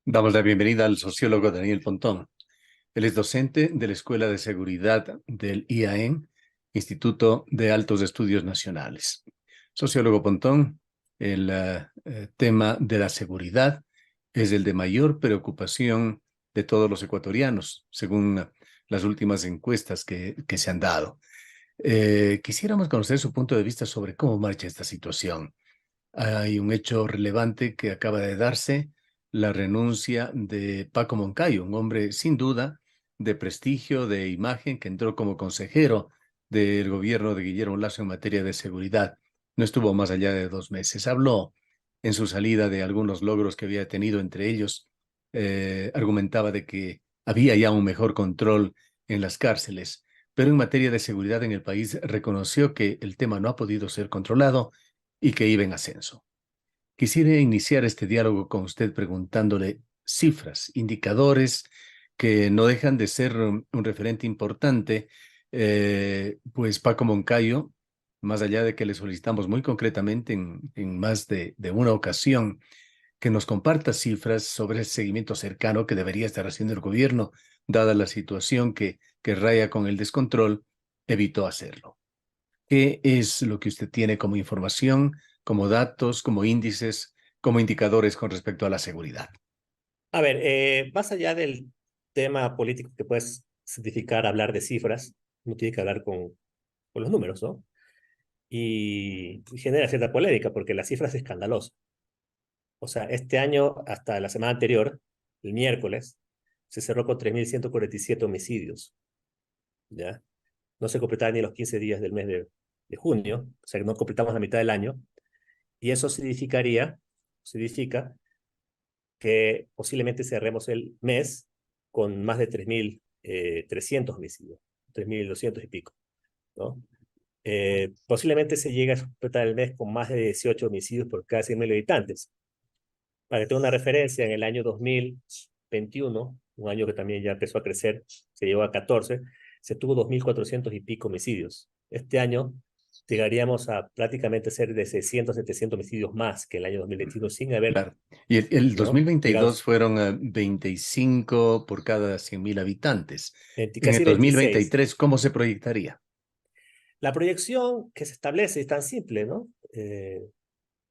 Damos la bienvenida al sociólogo Daniel Pontón. Él es docente de la Escuela de Seguridad del IAEN, Instituto de Altos Estudios Nacionales. Sociólogo Pontón, el tema de la seguridad es el de mayor preocupación de todos los ecuatorianos, según las últimas encuestas que se han dado. Quisiéramos conocer su punto de vista sobre cómo marcha esta situación. Hay un hecho relevante que acaba de darse, la renuncia de Paco Moncayo, un hombre sin duda de prestigio, de imagen, que entró como consejero del gobierno de Guillermo Lasso en materia de seguridad. No estuvo más allá de 2 meses. Habló en su salida de algunos logros que había tenido, entre ellos argumentaba de que había ya un mejor control en las cárceles, pero en materia de seguridad en el país reconoció que el tema no ha podido ser controlado y que iba en ascenso. Quisiera iniciar este diálogo con usted preguntándole cifras, indicadores que no dejan de ser un referente importante, pues Paco Moncayo, más allá de que le solicitamos muy concretamente en más de una ocasión que nos comparta cifras sobre el seguimiento cercano que debería estar haciendo el gobierno, dada la situación que raya con el descontrol, evitó hacerlo. ¿Qué es lo que usted tiene como información, como datos, como índices, como indicadores con respecto a la seguridad? A ver, más allá del tema político que puedes significar hablar de cifras, uno tiene que hablar con los números, ¿no? Y genera cierta polémica porque la cifra es escandalosa. O sea, este año, hasta la semana anterior, el miércoles, se cerró con 3.147 homicidios, ¿ya? No se completaban ni los 15 días del mes de junio, o sea que no completamos la mitad del año, y eso significa que posiblemente cerremos el mes con más de 3.300 homicidios, 3.200 y pico, ¿no? Posiblemente se llegue a completar el mes con más de 18 homicidios por cada 100.000 habitantes. Para que tenga una referencia, en el año 2021, un año que también ya empezó a crecer, se llegó a 14, se tuvo 2.400 y pico homicidios. Este año llegaríamos a prácticamente ser de 600, 700 homicidios más que el año 2021 sin haber, Claro. Y el ¿no?, llegado 2022 fueron 25 por cada 100.000 habitantes. En el casi 26. 2023, ¿cómo se proyectaría? La proyección que se establece es tan simple, ¿no?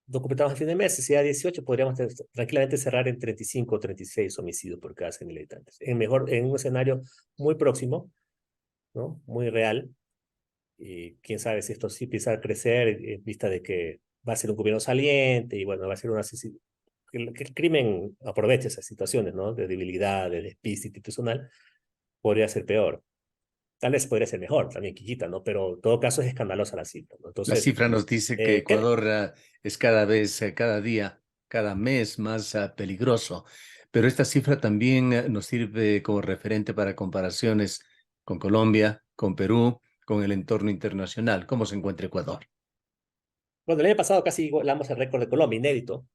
No completamos a fin de mes, si sea 18, podríamos tranquilamente cerrar en 35 o 36 homicidios por cada 100.000 habitantes. En un escenario muy próximo, ¿no?, muy real, y quién sabe si esto sí empieza a crecer en vista de que va a ser un gobierno saliente y bueno, va a ser que el crimen aproveche esas situaciones, ¿no?, de debilidad, de despiste institucional, podría ser peor. Tal vez podría ser mejor, también Quillita, ¿no? Pero en todo caso es escandalosa la cifra, ¿no? La Entonces, cifra nos dice que Ecuador es cada vez, cada día, cada mes más peligroso, pero esta cifra también nos sirve como referente para comparaciones con Colombia, con Perú, con el entorno internacional. ¿Cómo se encuentra Ecuador? bueno, el año pasado casi igualamos el récord de Colombia, inédito.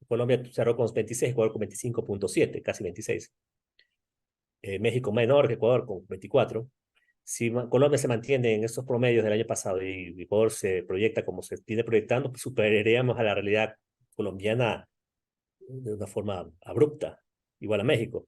Colombia cerró con 26, Ecuador con 25.7, casi 26. México menor que Ecuador con 24. Si Colombia se mantiene en estos promedios del año pasado y Ecuador se proyecta como se viene proyectando, pues superaríamos a la realidad colombiana de una forma abrupta, igual a México,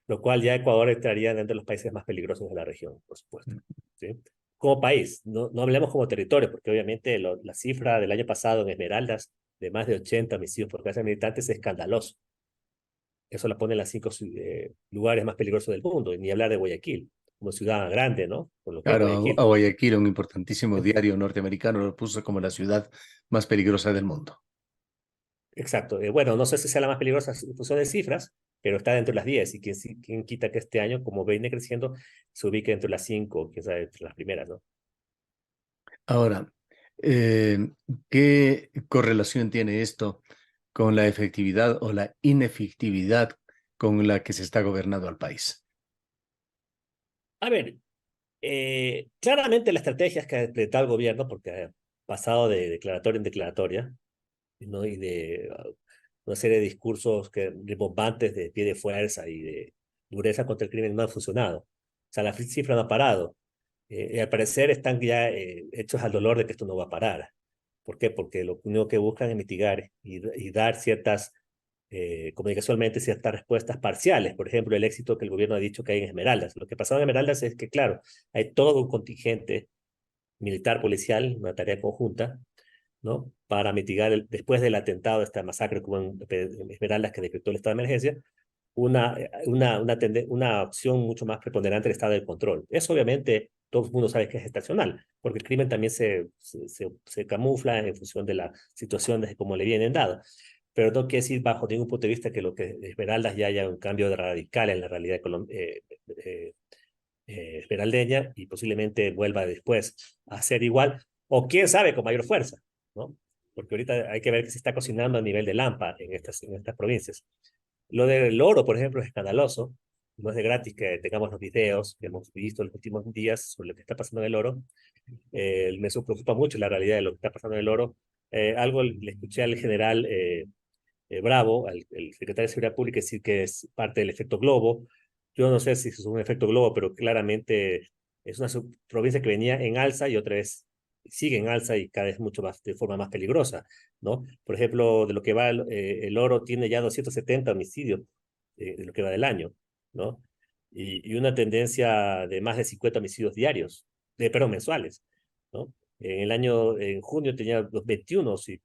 lo cual ya Ecuador entraría dentro de los países más peligrosos de la región, por supuesto. ¿Sí? Como país, no hablemos como territorio, porque obviamente la cifra del año pasado en Esmeraldas de más de 80 homicidios por cada habitantes es escandaloso. Eso la pone en los 5 lugares más peligrosos del mundo, y ni hablar de Guayaquil, como ciudad grande, ¿no? Por lo que es Claro, a Guayaquil. Guayaquil, un importantísimo diario norteamericano, lo puso como la ciudad más peligrosa del mundo. Exacto. Bueno, no sé si sea la más peligrosa en función de cifras, pero está dentro de las 10. Y quién quita que este año, como viene creciendo, se ubique dentro de las 5, quién sabe, entre las primeras, ¿no? Ahora, eh, ¿qué correlación tiene esto con la efectividad o la inefectividad con la que se está gobernando al país? A ver, claramente la estrategia que ha implementado el gobierno, porque ha pasado de declaratoria en declaratoria, ¿no?, y de una serie de discursos rimbombantes de pie de fuerza y de dureza contra el crimen, no han funcionado. O sea, la cifra no ha parado. Y al parecer están ya hechos al dolor de que esto no va a parar. ¿Por qué? Porque lo único que buscan es mitigar y dar ciertas comunicacionalmente ciertas respuestas parciales. Por ejemplo, el éxito que el gobierno ha dicho que hay en Esmeraldas. Lo que pasó en Esmeraldas es que, claro, hay todo un contingente militar policial, una tarea conjunta, ¿no? Para mitigar, después del atentado, esta masacre que hubo en Esmeraldas que decretó el estado de emergencia, una opción mucho más preponderante del estado del control. Eso obviamente todo el mundo sabe que es estacional, porque el crimen también se camufla en función de las situaciones de cómo le vienen dadas. Pero no quiere decir bajo ningún punto de vista que lo que Esmeraldas ya haya un cambio radical en la realidad esmeraldeña y posiblemente vuelva después a ser igual, o quién sabe, con mayor fuerza, ¿no? Porque ahorita hay que ver que se está cocinando a nivel de Lampa en estas provincias. Lo del oro, por ejemplo, es escandaloso. No es de gratis que tengamos los videos que hemos visto en los últimos días sobre lo que está pasando en el oro. Me preocupa mucho la realidad de lo que está pasando en el oro. Algo le escuché al general Bravo, el secretario de Seguridad Pública, decir que es parte del efecto globo. Yo no sé si es un efecto globo, pero claramente es una provincia que venía en alza y otra vez sigue en alza y cada vez mucho más, de forma más peligrosa, ¿no? Por ejemplo, de lo que va el oro tiene ya 270 homicidios de lo que va del año, ¿no? Y una tendencia de más de 50 homicidios diarios, perdón, mensuales, ¿no? En junio tenía los 21, si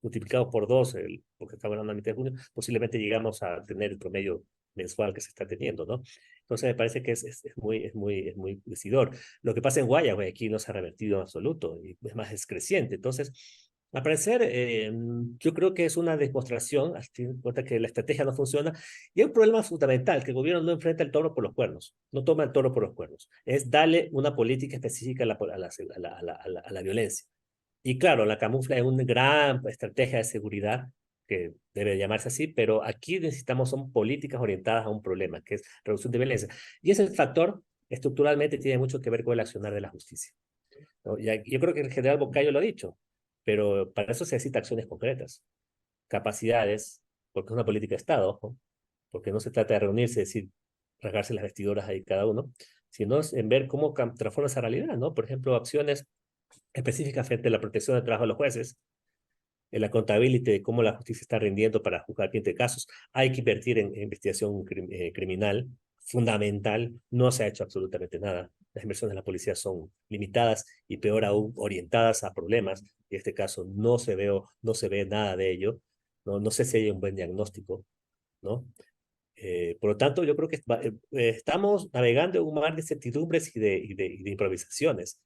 multiplicados por 2, porque estamos hablando a mitad de junio, posiblemente llegamos a tener el promedio mensual que se está teniendo, ¿no? Entonces me parece que es muy decidor. Lo que pasa en Guayaquil no se ha revertido en absoluto, y es más, es creciente. Entonces, al parecer, yo creo que es una demostración, en cuenta que la estrategia no funciona, y hay un problema fundamental, que el gobierno no enfrenta el toro por los cuernos, no toma el toro por los cuernos, es darle una política específica a la violencia. Y claro, la camufla es una gran estrategia de seguridad que debe llamarse así, pero aquí necesitamos son políticas orientadas a un problema, que es reducción de violencia. Y ese factor estructuralmente tiene mucho que ver con el accionar de la justicia, ¿no? Yo creo que el general Bocayo lo ha dicho, pero para eso se necesitan acciones concretas, capacidades, porque es una política de Estado, ojo, porque no se trata de reunirse y decir, rasgarse las vestiduras ahí cada uno, sino en ver cómo transforma esa realidad, ¿no? Por ejemplo, acciones específicas frente a la protección del trabajo de los jueces, en la contabilidad de cómo la justicia está rindiendo para juzgar 20 casos. Hay que invertir en investigación criminal, fundamental. No se ha hecho absolutamente nada. Las inversiones de la policía son limitadas y peor aún, orientadas a problemas. En este caso no se ve nada de ello. No sé si hay un buen diagnóstico, ¿no? Por lo tanto, yo creo que estamos navegando en un mar de incertidumbres y de improvisaciones.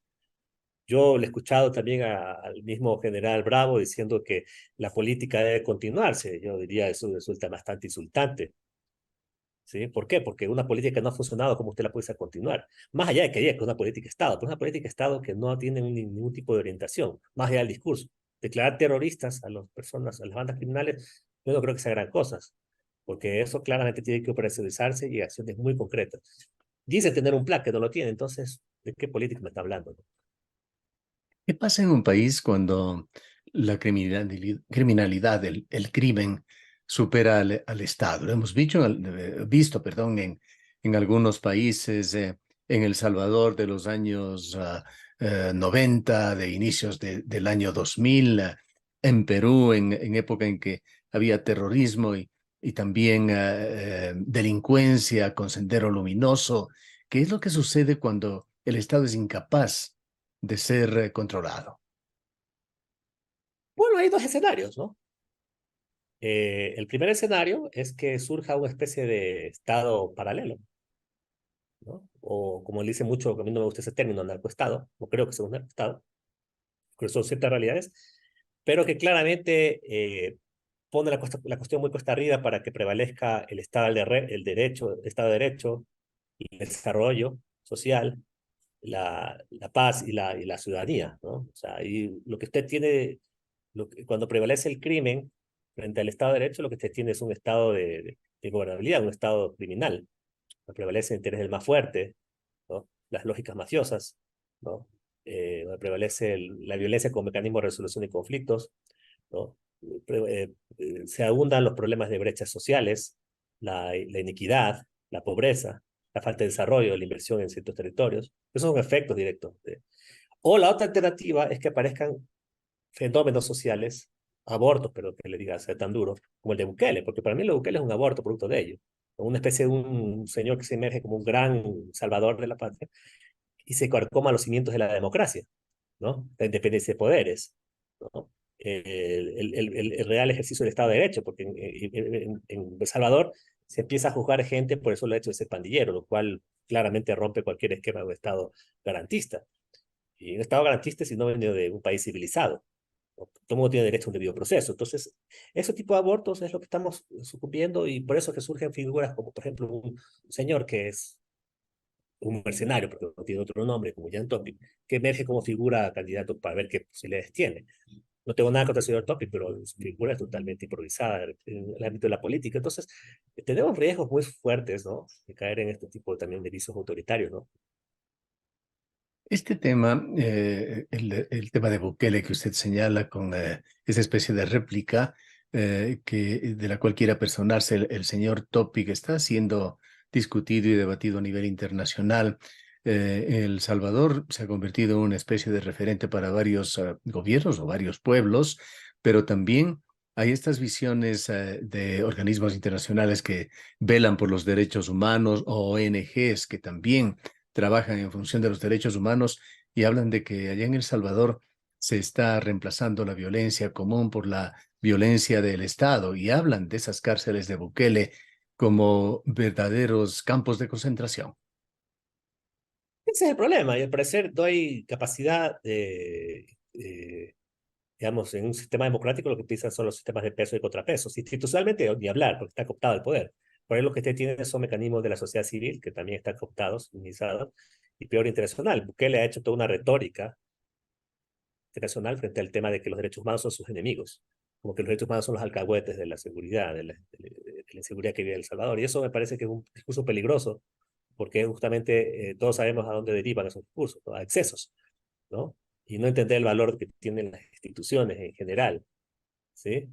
Yo le he escuchado también al mismo general Bravo diciendo que la política debe continuarse. Yo diría eso resulta bastante insultante. ¿Sí? ¿Por qué? Porque una política que no ha funcionado, ¿cómo usted la puede hacer continuar? Más allá de que diga que es una política de Estado, pero es una política de Estado que no tiene ningún tipo de orientación, más allá del discurso. Declarar terroristas a las personas, a las bandas criminales, yo no creo que sea gran cosa, porque eso claramente tiene que operacionalizarse y acciones muy concretas. Dice tener un plan que no lo tiene, entonces, ¿de qué política me está hablando? ¿Qué pasa en un país cuando la criminalidad, el crimen, supera al Estado? Lo hemos visto, perdón, en algunos países, en El Salvador de los años 90, de inicios del año 2000, en Perú, en época en que había terrorismo y también delincuencia con sendero luminoso. ¿Qué es lo que sucede cuando el Estado es incapaz de ser controlado? Bueno, hay dos escenarios, ¿no? El primer escenario es que surja una especie de estado paralelo, ¿no? O como le dice mucho, a mí no me gusta ese término, narcoestado, no creo que sea un narcoestado, que son ciertas realidades, pero que claramente pone la cuestión muy cuesta arriba para que prevalezca el Estado el derecho, el Estado de Derecho, el desarrollo social, la paz y la ciudadanía, ¿no? O sea, y lo que usted tiene, cuando prevalece el crimen frente al Estado de Derecho, lo que usted tiene es un estado de gobernabilidad, un estado criminal. Prevalece el interés del más fuerte, ¿no? Las lógicas mafiosas, ¿no? Prevalece la violencia como mecanismo de resolución de conflictos, ¿no? Se abundan los problemas de brechas sociales, la inequidad, la pobreza, la falta de desarrollo, la inversión en ciertos territorios. Esos son efectos directos. O la otra alternativa es que aparezcan fenómenos sociales abortos, pero que le diga ser tan duro como el de Bukele, porque para mí el de Bukele es un aborto producto de ello. Una especie de un señor que se emerge como un gran salvador de la patria y se carcoma los cimientos de la democracia, ¿no? La independencia de poderes, ¿no? El real ejercicio del Estado de Derecho, porque en El Salvador se empieza a juzgar gente por eso el hecho de ser pandillero, lo cual claramente rompe cualquier esquema de un Estado garantista. Y un Estado garantista si no viene de un país civilizado. Todo el mundo tiene derecho a un debido proceso. Entonces, ese tipo de abortos es lo que estamos sucumbiendo y por eso que surgen figuras como, por ejemplo, un señor que es un mercenario, porque no tiene otro nombre, como Jan Topic, que emerge como figura candidato para ver qué posibilidades tiene. No tengo nada contra el señor Topic, pero su figura es totalmente improvisada en el ámbito de la política. Entonces, tenemos riesgos muy fuertes, ¿no? De caer en este tipo también de vicios autoritarios, ¿no? Este tema, el tema de Bukele que usted señala con esa especie de réplica de la cual quiera personarse el señor Topic, está siendo discutido y debatido a nivel internacional. El Salvador se ha convertido en una especie de referente para varios gobiernos o varios pueblos, pero también hay estas visiones de organismos internacionales que velan por los derechos humanos o ONGs que también trabajan en función de los derechos humanos y hablan de que allá en El Salvador se está reemplazando la violencia común por la violencia del Estado y hablan de esas cárceles de Bukele como verdaderos campos de concentración. Ese es el problema, y al parecer no hay capacidad digamos, en un sistema democrático lo que piensan son los sistemas de peso y contrapesos. Institucionalmente, ni hablar, porque está cooptado el poder. Por ahí lo que usted tiene son mecanismos de la sociedad civil que también están cooptados, minimizados, y peor internacional. Bukele ha hecho toda una retórica internacional frente al tema de que los derechos humanos son sus enemigos, como que los derechos humanos son los alcahuetes de la seguridad, de la inseguridad que vive El Salvador. Y eso me parece que es un discurso peligroso, porque justamente todos sabemos a dónde derivan esos discursos, ¿no? A excesos, ¿no? Y no entender el valor que tienen las instituciones en general, ¿sí?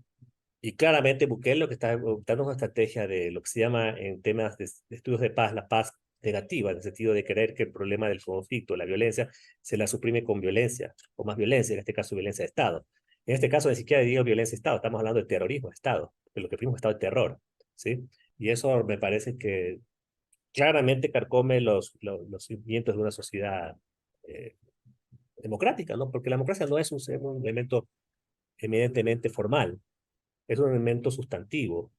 Y claramente Bukele lo que está adoptando es una estrategia de lo que se llama en temas de estudios de paz, la paz negativa, en el sentido de querer que el problema del conflicto, la violencia, se la suprime con violencia, o más violencia, en este caso violencia de Estado. En este caso ni siquiera digo violencia de Estado, estamos hablando de terrorismo de Estado, de lo que primero es Estado de terror, ¿sí? Y eso me parece que claramente carcome los cimientos de una sociedad eh, democrática, ¿no? Porque la democracia no es un elemento eminentemente formal, es un elemento sustantivo,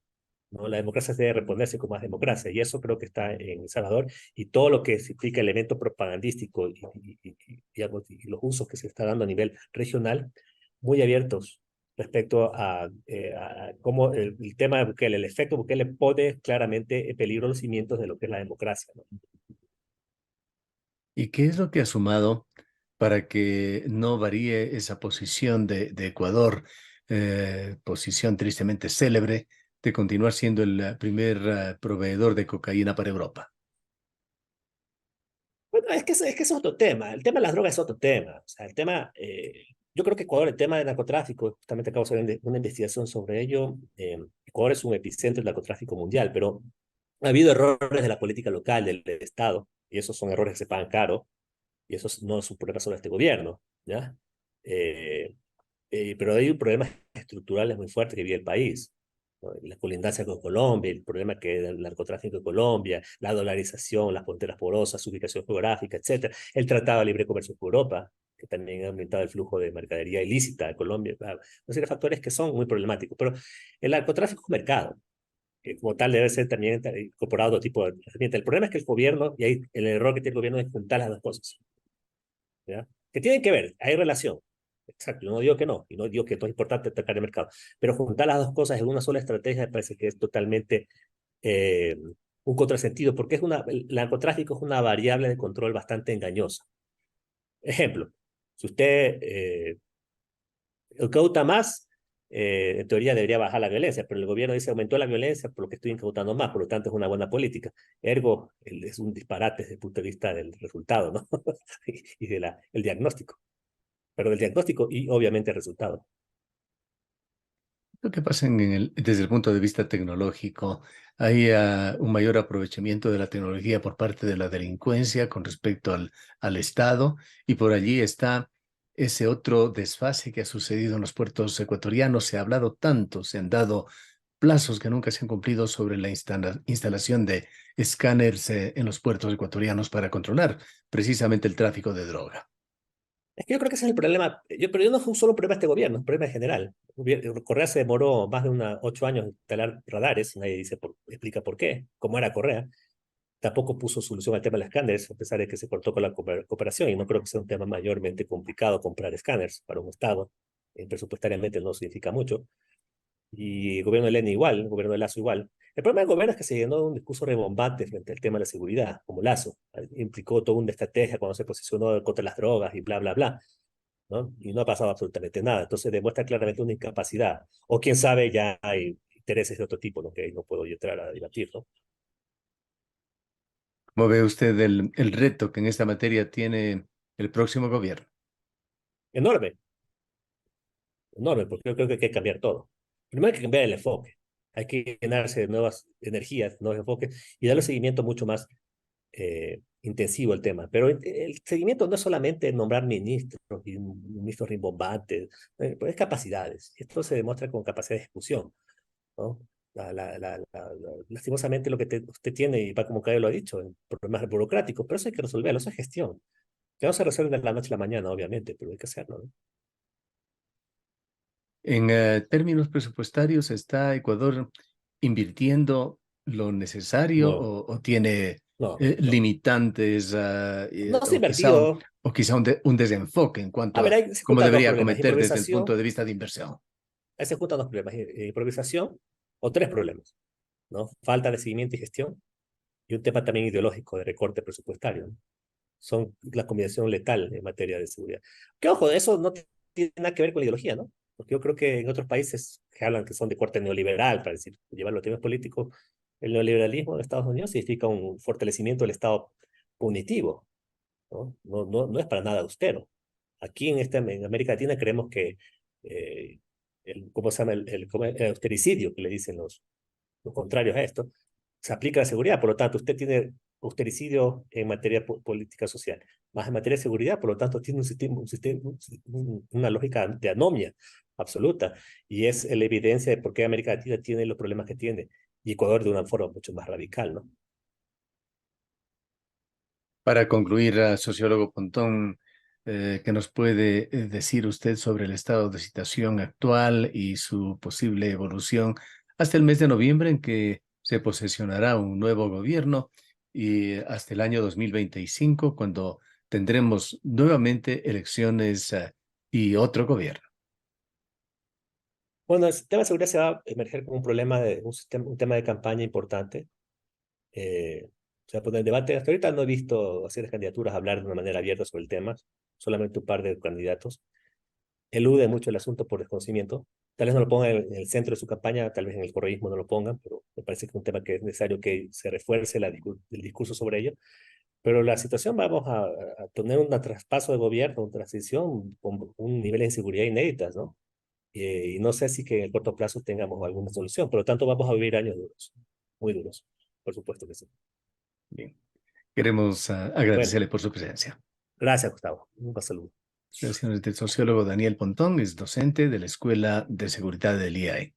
¿no? La democracia debe reponerse con más democracia, y eso creo que está en El Salvador, y todo lo que significa elemento propagandístico y los usos que se está dando a nivel regional, muy abiertos respecto a cómo el tema de Bukele, el efecto Bukele pone claramente en peligro los cimientos de lo que es la democracia, ¿no? ¿Y qué es lo que ha sumado para que no varíe esa posición de Ecuador, posición tristemente célebre, de continuar siendo el primer proveedor de cocaína para Europa? Bueno, es que es otro tema. El tema de las drogas es otro tema. O sea, el tema, yo creo que Ecuador, el tema del narcotráfico, justamente acabo de hacer una investigación sobre ello. Ecuador es un epicentro del narcotráfico mundial, pero ha habido errores de la política local, del Estado, y esos son errores que se pagan caro, y eso no es un problema solo de este gobierno, ¿ya? Eh, pero hay un problema estructural muy fuerte que vive el país, ¿no? La colindancia con Colombia, el problema que el narcotráfico en Colombia, la dolarización, las fronteras porosas, su ubicación geográfica, etcétera, el Tratado de Libre Comercio con Europa, que también ha aumentado el flujo de mercadería ilícita de Colombia, una serie de factores que son muy problemáticos, pero el narcotráfico es un mercado, que como tal debe ser también incorporado a otro tipo de herramienta. El problema es que el gobierno, y ahí el error que tiene el gobierno es juntar las dos cosas, ¿ya? Que tienen que ver, hay relación. Exacto, yo no digo que no, y no digo que no es importante atacar el mercado, pero juntar las dos cosas en una sola estrategia me parece que es totalmente eh, un contrasentido, porque el narcotráfico es una variable de control bastante engañosa. Ejemplo, si usted incauta más, en teoría debería bajar la violencia, pero el gobierno dice aumentó la violencia por lo que estoy incautando más, por lo tanto es una buena política. Ergo, es un disparate desde el punto de vista del resultado, ¿no? y el diagnóstico, pero del diagnóstico y obviamente el resultado. Lo que pasa desde el punto de vista tecnológico, hay un mayor aprovechamiento de la tecnología por parte de la delincuencia con respecto al Estado, y por allí está ese otro desfase que ha sucedido en los puertos ecuatorianos. Se ha hablado tanto, se han dado plazos que nunca se han cumplido sobre la instalación de escáneres en los puertos ecuatorianos para controlar precisamente el tráfico de droga. Es que yo creo que ese es el problema, pero yo no fue solo un problema de este gobierno, es un problema en general. Correa se demoró más de 8 años en instalar radares, nadie explica por qué, cómo era Correa. Tampoco puso solución al tema de los escáneres, a pesar de que se cortó con la cooperación, y no creo que sea un tema mayormente complicado comprar escáneres para un Estado. Presupuestariamente no significa mucho. Y el gobierno de Lenin igual, el gobierno de Lazo igual. El problema del gobierno es que se llenó de un discurso rebombante frente al tema de la seguridad, como Lazo. Implicó toda una estrategia cuando se posicionó contra las drogas y bla, bla, bla, ¿no? Y no ha pasado absolutamente nada. Entonces demuestra claramente una incapacidad. O quién sabe, ya hay intereses de otro tipo, ¿no? Que no puedo yo entrar a debatir, ¿no? ¿Cómo ve usted el reto que en esta materia tiene el próximo gobierno? Enorme, enorme, porque yo creo que hay que cambiar todo. Primero hay que cambiar el enfoque. Hay que llenarse de nuevas energías, nuevos enfoques y darle seguimiento mucho más intensivo al tema. Pero el seguimiento no es solamente nombrar ministros y ministros rimbombantes, pues es capacidades. Esto se demuestra con capacidad de ejecución, ¿no? Lastimosamente lo que usted tiene, y Paco Moncayo lo ha dicho, en problemas burocráticos, pero eso hay que resolverlo, eso es gestión. Que no se resuelve de la noche a la mañana, obviamente, pero hay que hacerlo, ¿no? En términos presupuestarios, ¿está Ecuador invirtiendo lo necesario No, o tiene no. limitantes No se ha invertido. o quizá un desenfoque en A cuanto ver, a ahí se cómo juntan dos debería problemas. acometer desde el punto Improvisación, de vista de inversión? ahí se juntan dos problemas. Improvisación o tres problemas, ¿no? Falta de seguimiento y gestión y un tema también ideológico de recorte presupuestario, ¿no? Son la combinación letal en materia de seguridad. Que ojo, eso no tiene nada que ver con la ideología, ¿no? Porque yo creo que en otros países que hablan que son de corte neoliberal, para decir, llevar los temas políticos, el neoliberalismo en Estados Unidos significa un fortalecimiento del Estado punitivo, ¿no? No es para nada austero. Aquí en América Latina creemos que, ¿cómo se llama? El austericidio, que le dicen los contrarios a esto, se aplica a la seguridad. Por lo tanto, usted tiene austericidio en materia política social, más en materia de seguridad, por lo tanto, tiene una lógica de anomia absoluta. Y es la evidencia de por qué América Latina tiene los problemas que tiene. Y Ecuador de una forma mucho más radical, ¿no? Para concluir, sociólogo Pontón, ¿qué nos puede decir usted sobre el estado de situación actual y su posible evolución hasta el mes de noviembre en que se posesionará un nuevo gobierno y hasta el año 2025 cuando tendremos nuevamente elecciones y otro gobierno? Bueno, el tema de seguridad se va a emerger como un problema de un tema de campaña importante. O sea, pues en el debate, hasta ahorita no he visto hacer las candidaturas hablar de una manera abierta sobre el tema, solamente un par de candidatos. Elude mucho el asunto por desconocimiento. Tal vez no lo pongan en el centro de su campaña, tal vez en el correísmo no lo pongan, pero me parece que es un tema que es necesario que se refuerce el discurso sobre ello. Pero la situación, vamos a tener un traspaso de gobierno, una transición con un nivel de inseguridad inéditas, ¿no? Y no sé si que en el corto plazo tengamos alguna solución. Por lo tanto, vamos a vivir años duros, muy duros, por supuesto que sí. Bien, queremos Bueno, agradecerle por su presencia. gracias, Gustavo. Un saludo. Gracias del sociólogo Daniel Pontón, es docente de la Escuela de Seguridad del IAE.